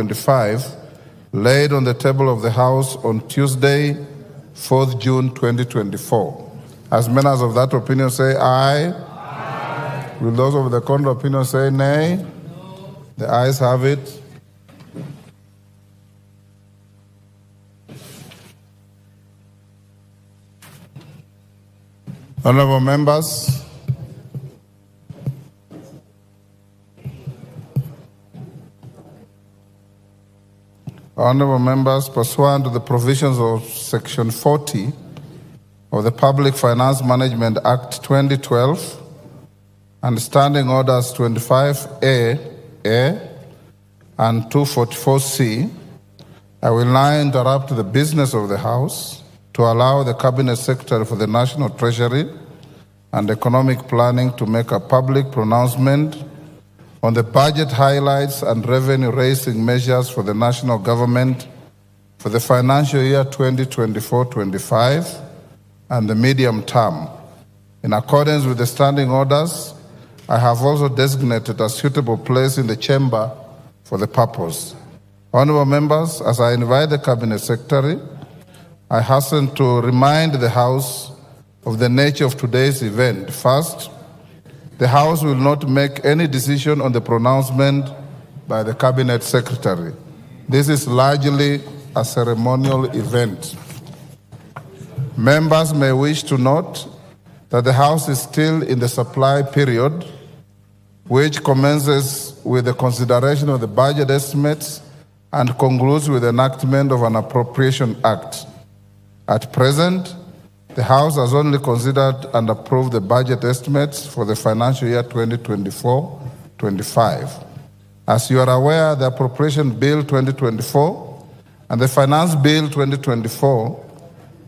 2024-25, laid on the table of the House on Tuesday, 4th June 2024. As members of that opinion say aye. Aye. Will those of the contrary opinion say nay? No. The ayes have it. Honorable members, pursuant to the provisions of Section 40 of the Public Finance Management Act 2012 and Standing Orders 25A and 244C, I will now interrupt the business of the House to allow the Cabinet Secretary for the National Treasury and Economic Planning to make a public pronouncement on the budget highlights and revenue-raising measures for the national government for the financial year 2024-25 and the medium term. In accordance with the standing orders, I have also designated a suitable place in the chamber for the purpose. Honorable members, as I invite the Cabinet Secretary, I hasten to remind the House of the nature of today's event. First, the House will not make any decision on the pronouncement by the Cabinet Secretary. This is largely a ceremonial event. Members may wish to note that the House is still in the supply period, which commences with the consideration of the budget estimates and concludes with the enactment of an appropriation act. At present, the House has only considered and approved the budget estimates for the financial year 2024-25. As you are aware, the Appropriation Bill 2024 and the Finance Bill 2024,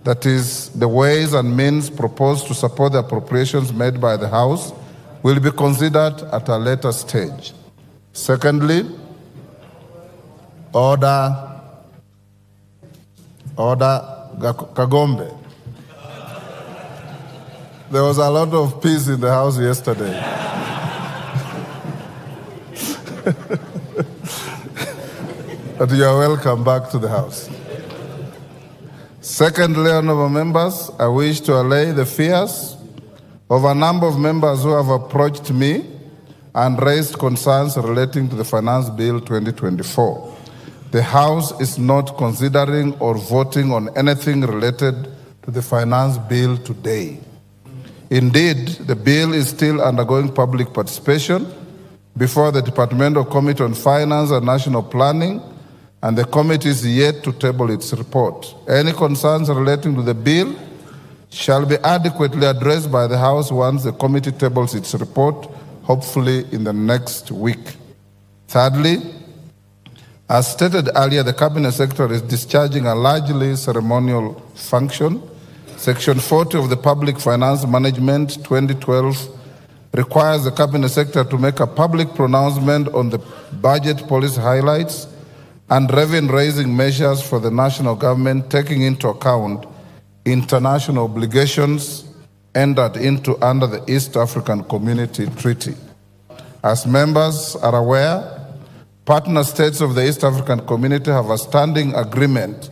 that is, the ways and means proposed to support the appropriations made by the House, will be considered at a later stage. Secondly, Order Kagombe. There was a lot of peace in the House yesterday. But you are welcome back to the House. Secondly, honorable members, I wish to allay the fears of a number of members who have approached me and raised concerns relating to the Finance Bill 2024. The House is not considering or voting on anything related to the Finance Bill today. Indeed, the bill is still undergoing public participation before the Departmental Committee on Finance and National Planning, and the committee is yet to table its report. Any concerns relating to the bill shall be adequately addressed by the House once the committee tables its report, hopefully in the next week. Thirdly, as stated earlier, the Cabinet Secretary is discharging a largely ceremonial function. Section 40 of the Public Finance Management 2012 requires the Cabinet Secretary to make a public pronouncement on the budget policy highlights and revenue-raising measures for the national government, taking into account international obligations entered into under the East African Community Treaty. As members are aware, partner states of the East African Community have a standing agreement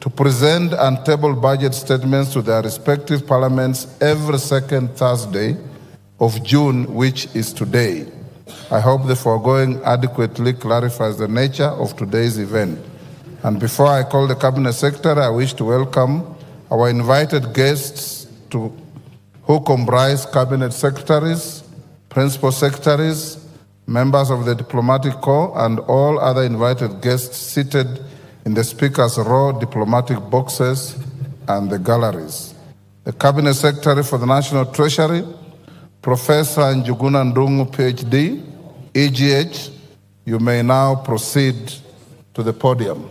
to present and table budget statements to their respective parliaments every second Thursday of June, which is today. I hope the foregoing adequately clarifies the nature of today's event. And before I call the Cabinet Secretary, I wish to welcome our invited guests who comprise Cabinet Secretaries, Principal Secretaries, members of the Diplomatic Corps, and all other invited guests seated in the Speaker's row, diplomatic boxes, and the galleries. The Cabinet Secretary for the National Treasury, Professor Ndung'u, PhD, EGH, you may now proceed to the podium.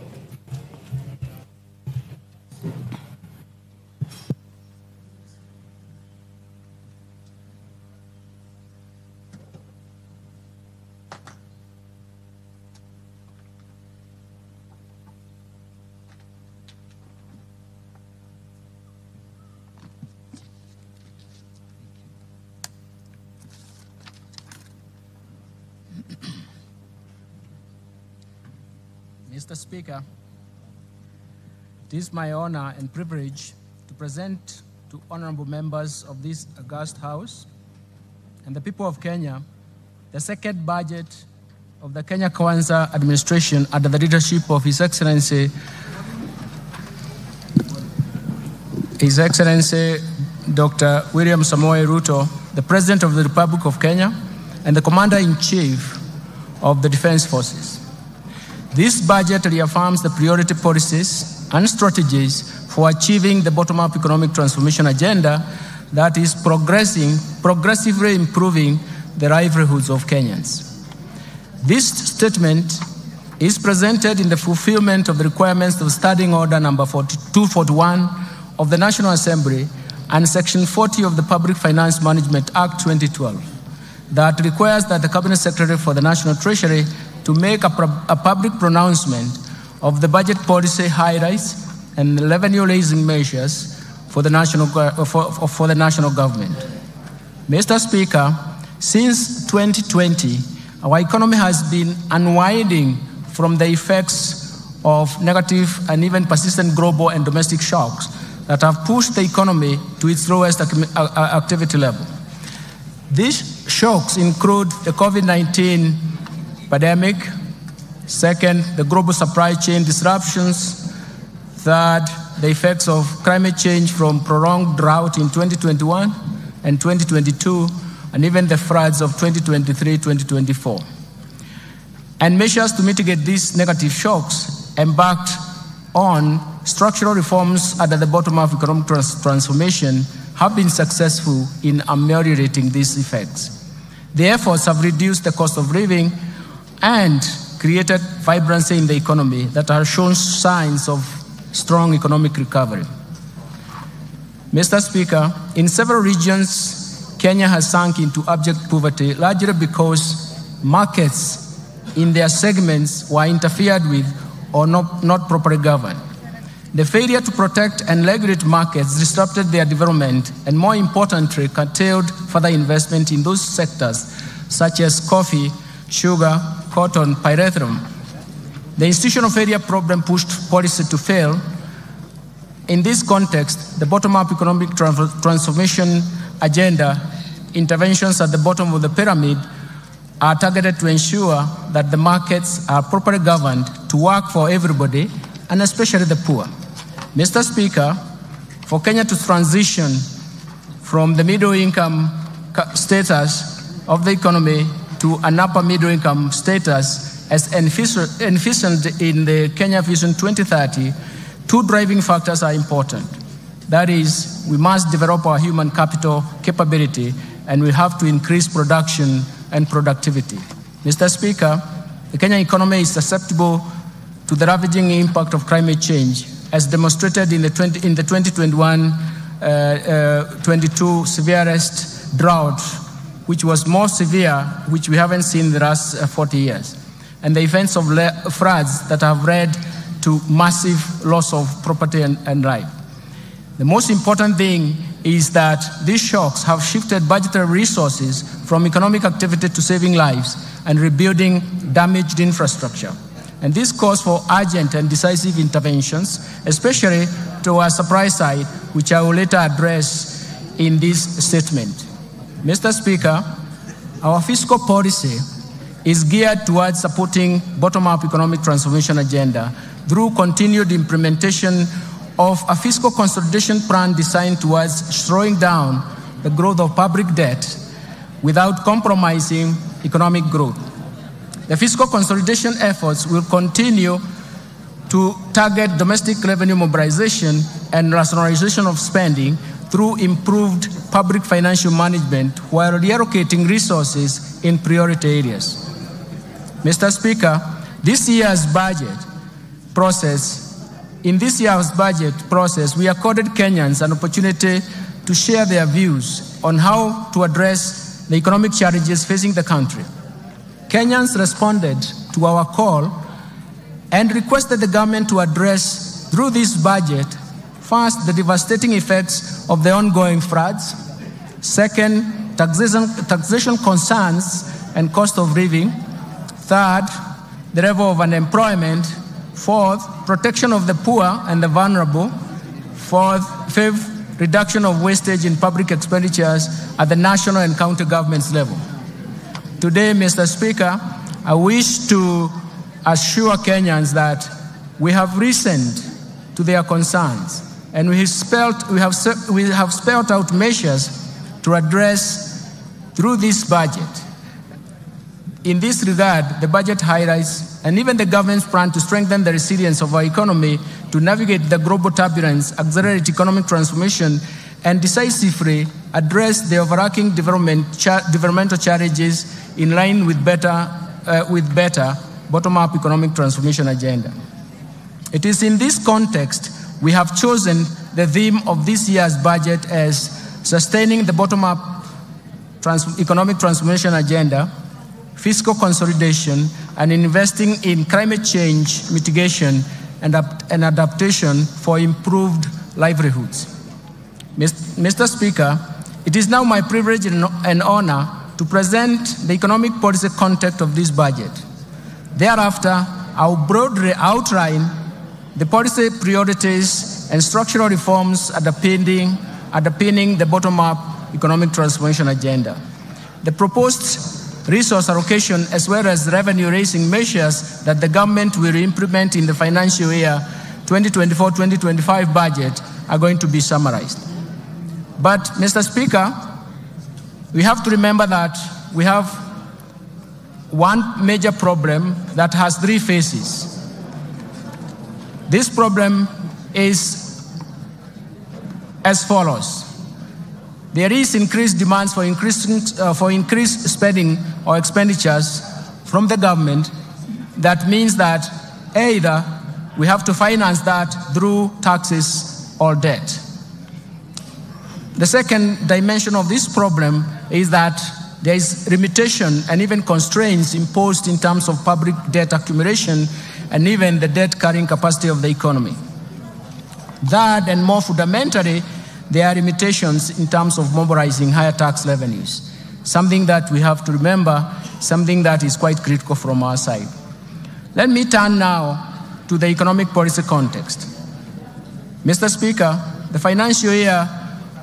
Mr. Speaker, it is my honor and privilege to present to honorable members of this august House and the people of Kenya the second budget of the Kenya Kwanza administration under the leadership of His Excellency Dr. William Samoei Ruto, the President of the Republic of Kenya and the Commander-in-Chief of the Defense Forces. This budget reaffirms the priority policies and strategies for achieving the bottom-up economic transformation agenda that is progressively improving the livelihoods of Kenyans. This statement is presented in the fulfillment of the requirements of Standing Order number 241 of the National Assembly and Section 40 of the Public Finance Management Act 2012 that requires that the Cabinet Secretary for the National Treasury to make a public pronouncement of the budget policy highlights and revenue-raising measures for the national government. Mr. Speaker, since 2020, our economy has been unwinding from the effects of negative and even persistent global and domestic shocks that have pushed the economy to its lowest activity level. These shocks include the COVID-19 pandemic, second, the global supply chain disruptions, third, the effects of climate change from prolonged drought in 2021 and 2022, and even the floods of 2023-2024. And measures to mitigate these negative shocks embarked on structural reforms under the bottom-up economic transformation have been successful in ameliorating these effects. The efforts have reduced the cost of living and created vibrancy in the economy that have shown signs of strong economic recovery. Mr. Speaker, in several regions, Kenya has sunk into abject poverty, largely because markets in their segments were interfered with or not properly governed. The failure to protect and regulate markets disrupted their development and, more importantly, curtailed further investment in those sectors such as coffee, sugar, cotton, pyrethrum. The institutional failure problem pushed policy to fail. In this context, the bottom-up economic transformation agenda interventions at the bottom of the pyramid are targeted to ensure that the markets are properly governed to work for everybody, and especially the poor. Mr. Speaker, for Kenya to transition from the middle-income status of the economy to an upper middle-income status as envisioned in the Kenya Vision 2030, two driving factors are important. That is, we must develop our human capital capability, and we have to increase production and productivity. Mr. Speaker, the Kenyan economy is susceptible to the ravaging impact of climate change, as demonstrated in the 2021-22 severest drought, which was more severe, which we haven't seen in the last 40 years, and the events of floods that have led to massive loss of property and life. The most important thing is that these shocks have shifted budgetary resources from economic activity to saving lives and rebuilding damaged infrastructure. And this calls for urgent and decisive interventions, especially to our supply side, which I will later address in this statement. Mr. Speaker, our fiscal policy is geared towards supporting bottom-up economic transformation agenda through continued implementation of a fiscal consolidation plan designed towards slowing down the growth of public debt without compromising economic growth. The fiscal consolidation efforts will continue to target domestic revenue mobilization and rationalization of spending through improved public financial management while reallocating resources in priority areas. Mr. Speaker, in this year's budget process, we accorded Kenyans an opportunity to share their views on how to address the economic challenges facing the country. Kenyans responded to our call and requested the government to address, through this budget, first, the devastating effects of the ongoing floods, second, taxation concerns and cost of living, third, the level of unemployment, Fourth, protection of the poor and the vulnerable. Fifth, reduction of wastage in public expenditures at the national and county governments level. Today, Mr. Speaker, I wish to assure Kenyans that we have listened to their concerns and we have spelled out measures to address through this budget. In this regard, the budget highlights and even the government's plan to strengthen the resilience of our economy to navigate the global turbulence, accelerate economic transformation, and decisively address the overarching developmental challenges in line with better bottom-up economic transformation agenda. It is in this context we have chosen the theme of this year's budget as sustaining the bottom-up economic transformation agenda, fiscal consolidation, and investing in climate change mitigation and adaptation for improved livelihoods. Mr. Speaker, it is now my privilege and honor to present the economic policy context of this budget. Thereafter, I will broadly outline the policy priorities and structural reforms underpinning the bottom-up economic transformation agenda. The proposed resource allocation as well as revenue-raising measures that the government will implement in the financial year 2024-2025 budget are going to be summarized. But, Mr. Speaker, we have to remember that we have one major problem that has three phases. This problem is as follows. There is increased demands for increased spending or expenditures from the government. That means that either we have to finance that through taxes or debt. The second dimension of this problem is that there is limitation and even constraints imposed in terms of public debt accumulation and even the debt carrying capacity of the economy. That, and more fundamentally, there are limitations in terms of mobilizing higher tax revenues, something that we have to remember, something that is quite critical from our side. Let me turn now to the economic policy context. Mr. Speaker, the financial year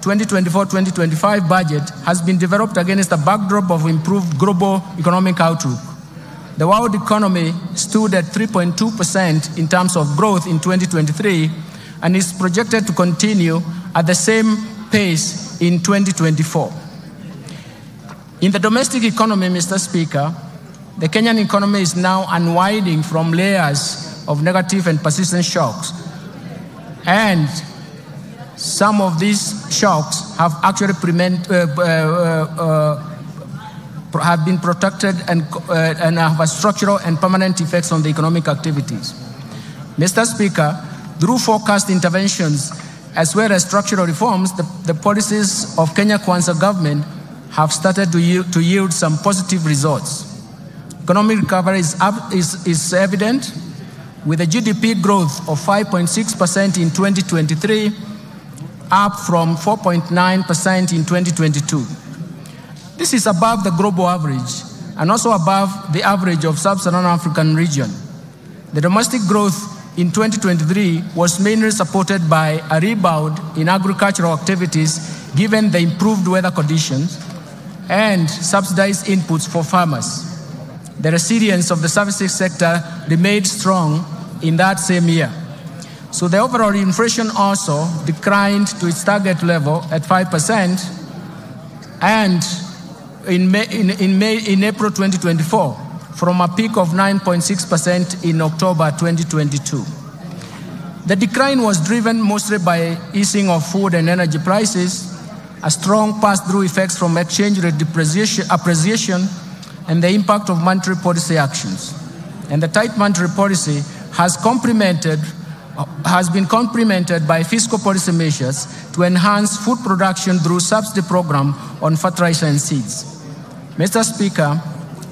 2024-2025 budget has been developed against a backdrop of improved global economic outlook. The world economy stood at 3.2% in terms of growth in 2023 and is projected to continue at the same pace in 2024. In the domestic economy, Mr. Speaker, the Kenyan economy is now unwinding from layers of negative and persistent shocks. And some of these shocks have actually have been protected and have a structural and permanent effects on the economic activities. Mr. Speaker, through forecast interventions as well as structural reforms, the policies of Kenya Kwanza government have started to yield some positive results. Economic recovery is evident, with a GDP growth of 5.6% in 2023, up from 4.9% in 2022. This is above the global average and also above the average of sub-Saharan African region. The domestic growth in 2023 was mainly supported by a rebound in agricultural activities given the improved weather conditions and subsidized inputs for farmers. The resilience of the services sector remained strong in that same year. So the overall inflation also declined to its target level at 5%, and in April 2024, from a peak of 9.6% in October 2022. The decline was driven mostly by easing of food and energy prices, a strong pass-through effects from exchange rate appreciation, and the impact of monetary policy actions. And the tight monetary policy has been complemented by fiscal policy measures to enhance food production through subsidy program on fertilizer and seeds. Mr. Speaker,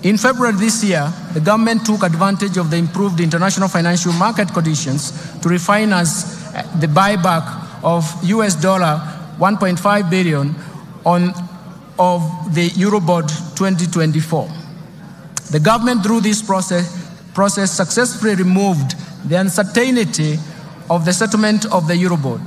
in February this year, the government took advantage of the improved international financial market conditions to refinance the buyback of US $1.5 billion of the Eurobond 2024. The government, through this process successfully removed the uncertainty of the settlement of the Eurobond.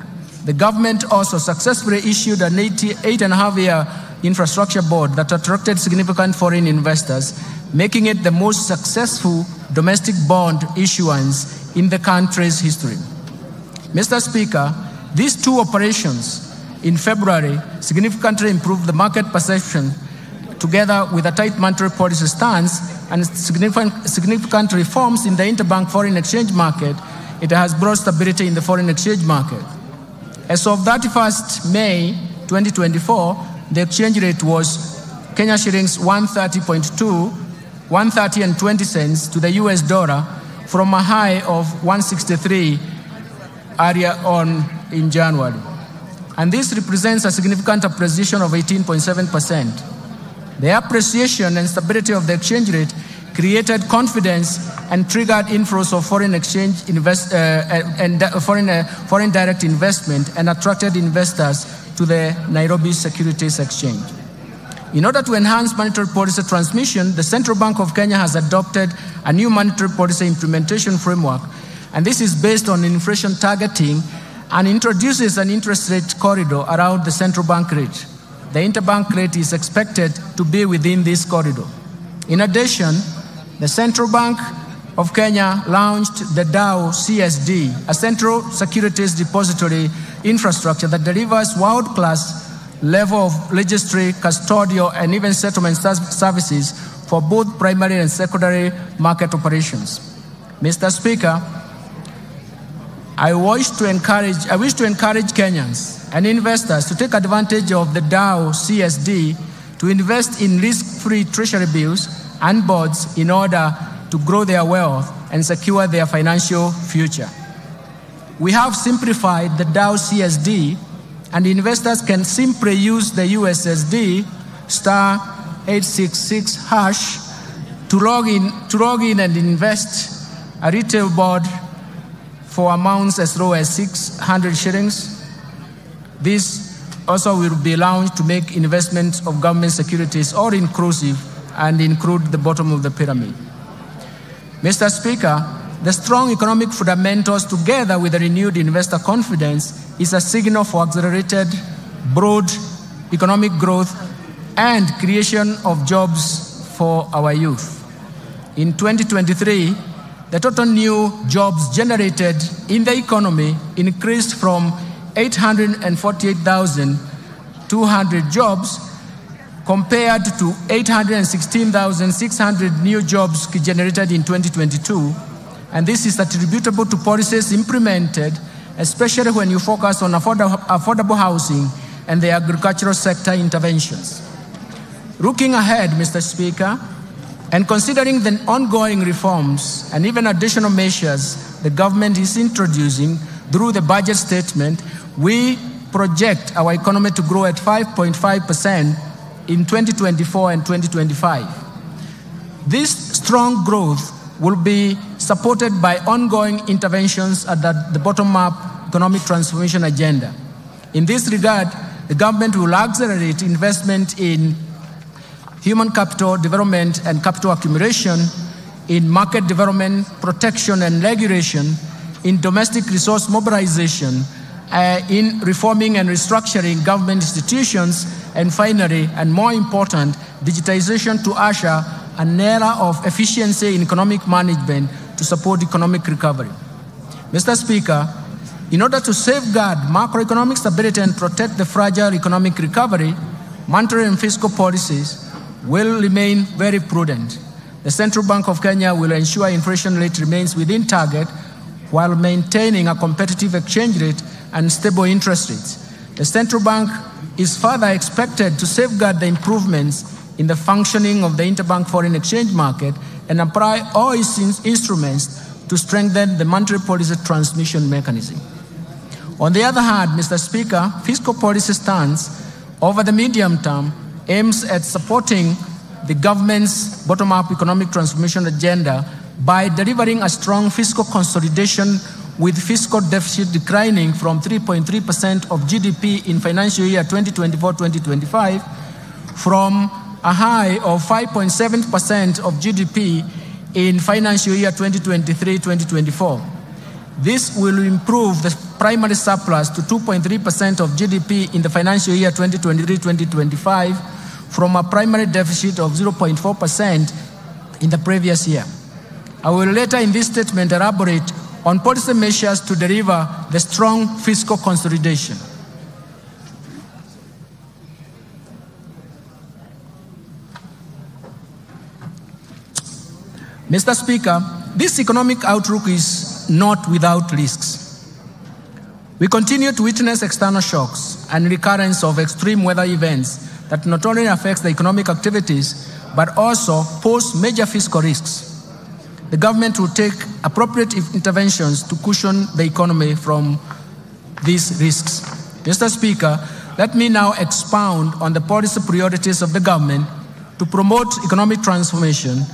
The government also successfully issued an 8.5-year infrastructure bond that attracted significant foreign investors, making it the most successful domestic bond issuance in the country's history. Mr. Speaker, these two operations in February significantly improved the market perception, together with a tight monetary policy stance and significant reforms in the interbank foreign exchange market. It has brought stability in the foreign exchange market. As of 31st May 2024, the exchange rate was Kenya shillings 130.20 to the US dollar, from a high of 163 earlier on in January. And this represents a significant appreciation of 18.7%. The appreciation and stability of the exchange rate created confidence and triggered inflows of foreign exchange foreign direct investment, and attracted investors to the Nairobi Securities Exchange. In order to enhance monetary policy transmission, the Central Bank of Kenya has adopted a new monetary policy implementation framework, and this is based on inflation targeting and introduces an interest rate corridor around the central bank rate. The interbank rate is expected to be within this corridor. In addition, the Central Bank of Kenya launched the DAO CSD, a central securities depository infrastructure that delivers world-class level of registry, custodial, and even settlement services for both primary and secondary market operations. Mr. Speaker, I wish to encourage Kenyans and investors to take advantage of the DAO CSD to invest in risk-free treasury bills and bonds in order to grow their wealth and secure their financial future. We have simplified the DAO CSD, and investors can simply use the USSD *866# to log in and invest a retail bond for amounts as low as 600 shillings. This also will be launched to make investments of government securities all inclusive and include the bottom of the pyramid. Mr. Speaker, the strong economic fundamentals, together with the renewed investor confidence, is a signal for accelerated, broad economic growth and creation of jobs for our youth. In 2023, the total new jobs generated in the economy increased from 848,200 jobs compared to 816,600 new jobs generated in 2022. And this is attributable to policies implemented, especially when you focus on affordable housing and the agricultural sector interventions. Looking ahead, Mr. Speaker, and considering the ongoing reforms and even additional measures the government is introducing through the budget statement, we project our economy to grow at 5.5% in 2024 and 2025. This strong growth will be supported by ongoing interventions at the bottom-up economic transformation agenda. In this regard, the government will accelerate investment in human capital development and capital accumulation, in market development, protection and regulation, in domestic resource mobilization, in reforming and restructuring government institutions, and finally, and more important, digitization to usher an era of efficiency in economic management to support economic recovery. Mr. Speaker, in order to safeguard macroeconomic stability and protect the fragile economic recovery, monetary and fiscal policies will remain very prudent. The Central Bank of Kenya will ensure inflation rate remains within target while maintaining a competitive exchange rate and stable interest rates. The Central Bank is further expected to safeguard the improvements in the functioning of the interbank foreign exchange market and apply all its instruments to strengthen the monetary policy transmission mechanism. On the other hand, Mr. Speaker, fiscal policy stance over the medium term aims at supporting the government's bottom-up economic transformation agenda by delivering a strong fiscal consolidation, with fiscal deficit declining from 3.3% of GDP in financial year 2024-2025 from a high of 5.7% of GDP in financial year 2023-2024. This will improve the primary surplus to 2.3% of GDP in the financial year 2023-2025 from a primary deficit of 0.4% in the previous year. I will later in this statement elaborate on policy measures to deliver the strong fiscal consolidation. Mr. Speaker, this economic outlook is not without risks. We continue to witness external shocks and recurrence of extreme weather events that not only affects the economic activities, but also pose major fiscal risks. The government will take appropriate interventions to cushion the economy from these risks. Mr. Speaker, let me now expound on the policy priorities of the government to promote economic transformation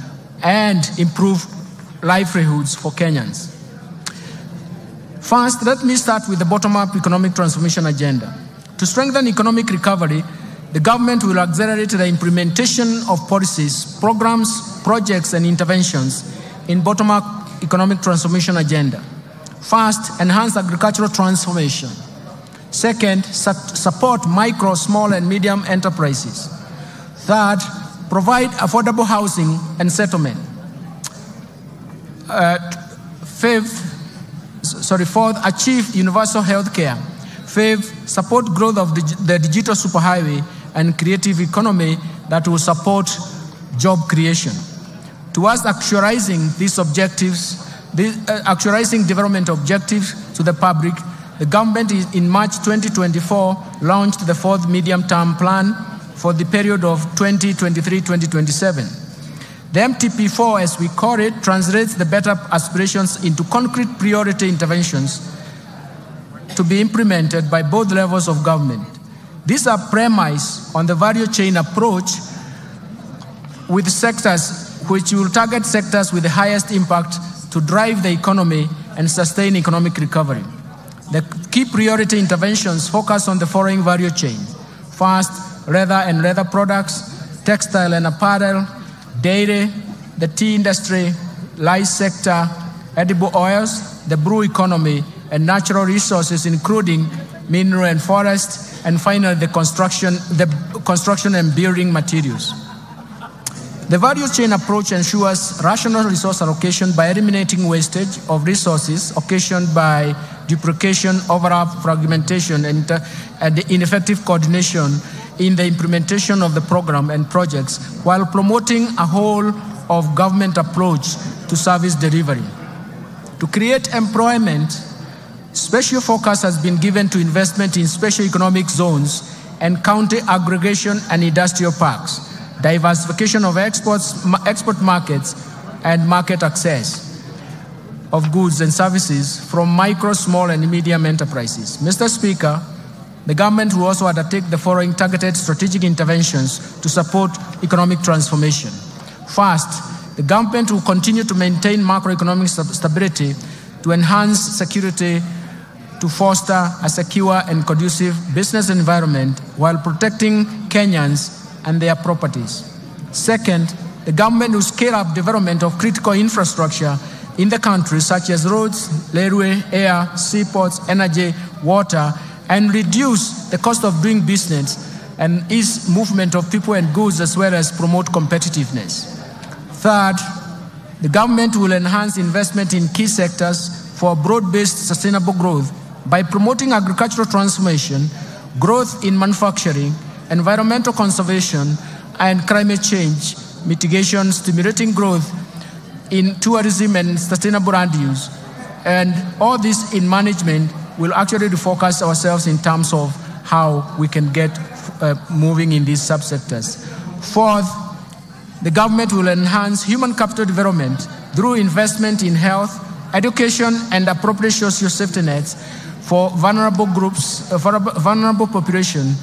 and improve livelihoods for Kenyans. First, let me start with the bottom-up economic transformation agenda. To strengthen economic recovery, the government will accelerate the implementation of policies, programs, projects, and interventions in bottom-up economic transformation agenda. First, enhance agricultural transformation. Second, support micro, small, and medium enterprises. Third, provide affordable housing and settlement. Fourth, achieve universal health care. Fifth, support growth of the digital superhighway and creative economy that will support job creation. Towards actualizing these objectives, actualizing development objectives to the public, the government in March 2024 launched the fourth medium-term plan for the period of 2023-2027. The MTP4, as we call it, translates the better aspirations into concrete priority interventions to be implemented by both levels of government. These are premised on the value chain approach with sectors which will target sectors with the highest impact to drive the economy and sustain economic recovery. The key priority interventions focus on the following value chain. First, leather and leather products, textile and apparel, dairy, the tea industry, rice sector, edible oils, the brew economy, and natural resources, including mineral and forest, and finally the construction and building materials. The value chain approach ensures rational resource allocation by eliminating wastage of resources occasioned by duplication, overlap, fragmentation, and the ineffective coordination in the implementation of the program and projects, while promoting a whole of government approach to service delivery. To create employment, special focus has been given to investment in special economic zones and county aggregation and industrial parks, diversification of export markets, and market access of goods and services from micro, small, and medium enterprises. Mr. Speaker, the government will also undertake the following targeted strategic interventions to support economic transformation. First, the government will continue to maintain macroeconomic stability to enhance security, to foster a secure and conducive business environment while protecting Kenyans and their properties. Second, the government will scale up development of critical infrastructure in the country, such as roads, railway, air, seaports, energy, water, and reduce the cost of doing business and ease movement of people and goods, as well as promote competitiveness. Third, the government will enhance investment in key sectors for broad-based sustainable growth by promoting agricultural transformation, growth in manufacturing, environmental conservation, and climate change mitigation, stimulating growth in tourism and sustainable land use. And all this in management will actually refocus ourselves in terms of how we can get moving in these subsectors. Fourth, the government will enhance human capital development through investment in health, education, and appropriate social safety nets for vulnerable groups, vulnerable population,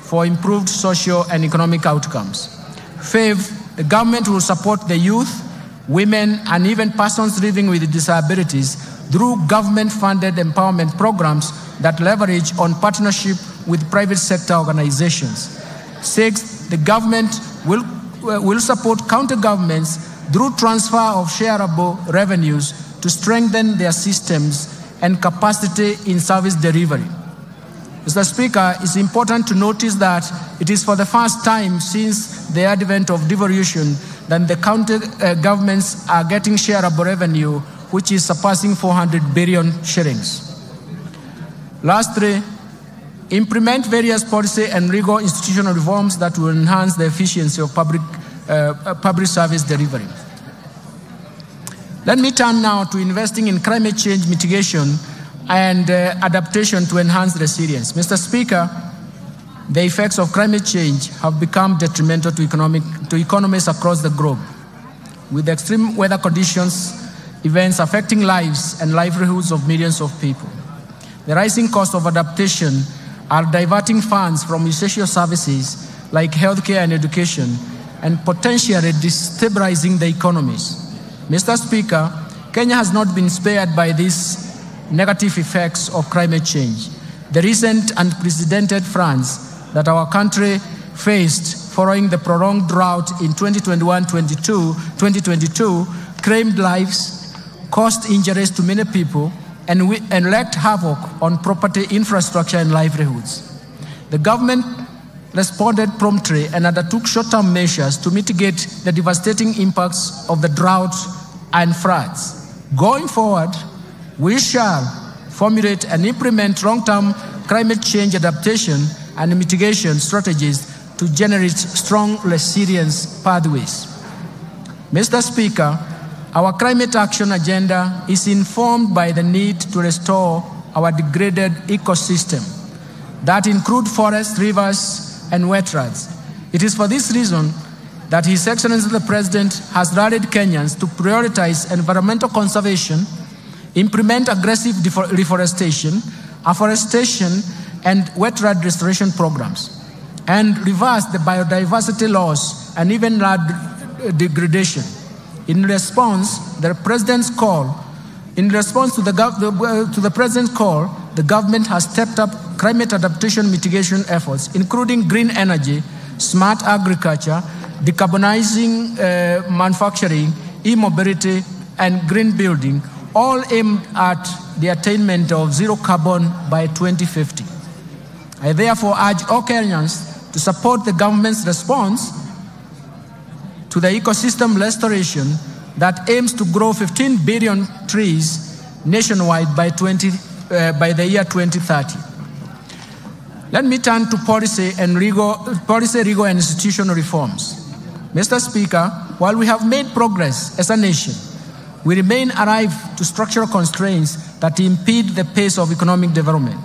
for improved social and economic outcomes. Fifth, the government will support the youth, women, and even persons living with disabilities through government-funded empowerment programs that leverage on partnership with private sector organizations. Sixth, the government will support county governments through transfer of shareable revenues to strengthen their systems and capacity in service delivery. Mr. Speaker, it's important to notice that it is for the first time since the advent of devolution that the county governments are getting shareable revenue, which is surpassing 400 billion shillings. Lastly, implement various policy and legal institutional reforms that will enhance the efficiency of public service delivery. Let me turn now to investing in climate change mitigation and adaptation to enhance resilience. Mr. Speaker, the effects of climate change have become detrimental to economies across the globe, with extreme weather conditions, events affecting lives and livelihoods of millions of people. The rising cost of adaptation are diverting funds from essential services like healthcare and education and potentially destabilizing the economies. Mr. Speaker, Kenya has not been spared by these negative effects of climate change. The recent unprecedented floods that our country faced following the prolonged drought in 2021-2022 claimed lives, caused injuries to many people, and wreaked havoc on property, infrastructure, and livelihoods. The government responded promptly and undertook short-term measures to mitigate the devastating impacts of the drought and floods. Going forward, we shall formulate and implement long-term climate change adaptation and mitigation strategies to generate strong resilience pathways. Mr. Speaker, our climate action agenda is informed by the need to restore our degraded ecosystem that include forests, rivers, and wetlands. It is for this reason that His Excellency the President has rallied Kenyans to prioritize environmental conservation, implement aggressive reforestation, afforestation, and wetland restoration programs, and reverse the biodiversity loss and even land degradation. In response to the President's call, the government has stepped up climate adaptation mitigation efforts, including green energy, smart agriculture, decarbonizing manufacturing, e-mobility, and green building, all aimed at the attainment of zero carbon by 2050. I therefore urge all Kenyans to support the government's response to the ecosystem restoration that aims to grow 15 billion trees nationwide by the year 2030. Let me turn to policy, legal, and institutional reforms. Mr. Speaker, while we have made progress as a nation, we remain alive to structural constraints that impede the pace of economic development.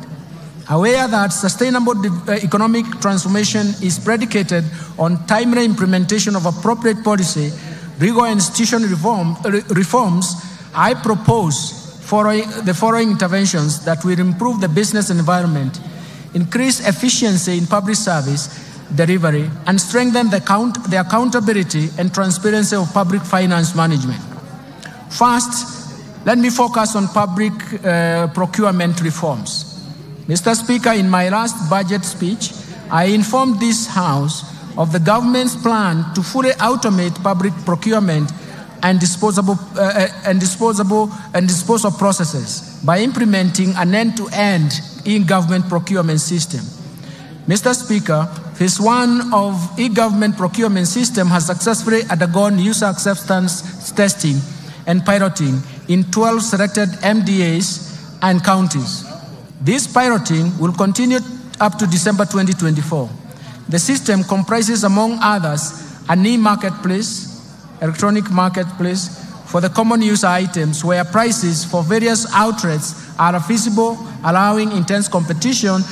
Aware that sustainable economic transformation is predicated on timely implementation of appropriate policy, legal and institutional reforms, I propose the following interventions that will improve the business environment, increase efficiency in public service delivery, and strengthen the accountability and transparency of public finance management. First, let me focus on public procurement reforms. Mr. Speaker, in my last budget speech, I informed this House of the government's plan to fully automate public procurement and disposal processes by implementing an end-to-end e-government procurement system. Mr. Speaker, phase 1 of e-government procurement system has successfully undergone user acceptance testing and piloting in 12 selected MDAs and counties. This piloting will continue up to December 2024. The system comprises, among others, an e-marketplace, electronic marketplace, for the common user items where prices for various outlets are feasible, allowing intense competition